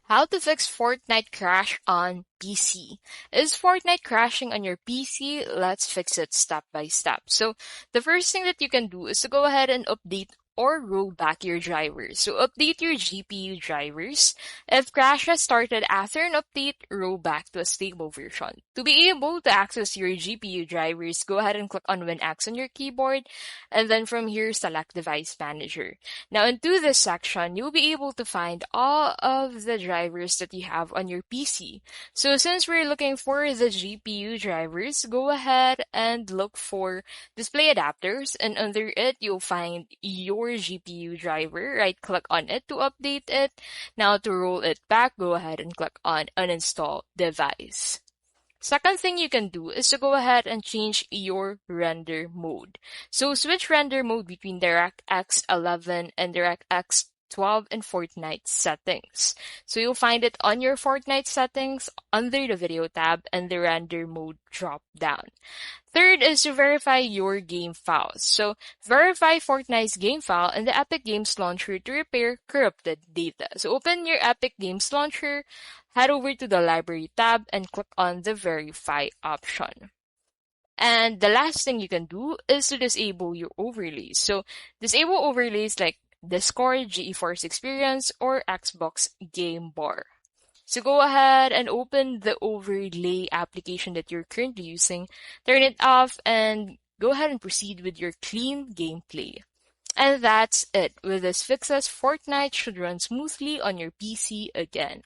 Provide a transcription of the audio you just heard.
How to fix Fortnite crash on PC. Is Fortnite crashing on your PC? Let's fix it step by step. So the first thing that you can do is to go ahead and update or roll back your drivers. So update your GPU drivers. If crash has started after an update, roll back to a stable version. To be able to access your GPU drivers, go ahead and click on WinX on your keyboard, and then from here select Device Manager. Now into this section, you'll be able to find all of the drivers that you have on your PC. So since we're looking for the GPU drivers, go ahead and look for display adapters, and under it, you'll find your GPU driver. Right click on it to update it. Now to roll it back, go ahead and click on uninstall device. Second thing you can do is to go ahead and change your render mode. So switch render mode between DirectX 11 and DirectX 12 in Fortnite settings. So you'll find it on your Fortnite settings under the video tab and the render mode drop down. Third is to verify your game files. So verify Fortnite's game file in the Epic Games Launcher to repair corrupted data. So open your Epic Games Launcher, head over to the Library tab, and click on the Verify option. And the last thing you can do is to disable your overlays. So disable overlays like Discord, GeForce Experience, or Xbox Game Bar. So go ahead and open the overlay application that you're currently using, turn it off, and go ahead and proceed with your clean gameplay. And that's it. With this fixes, Fortnite should run smoothly on your PC again.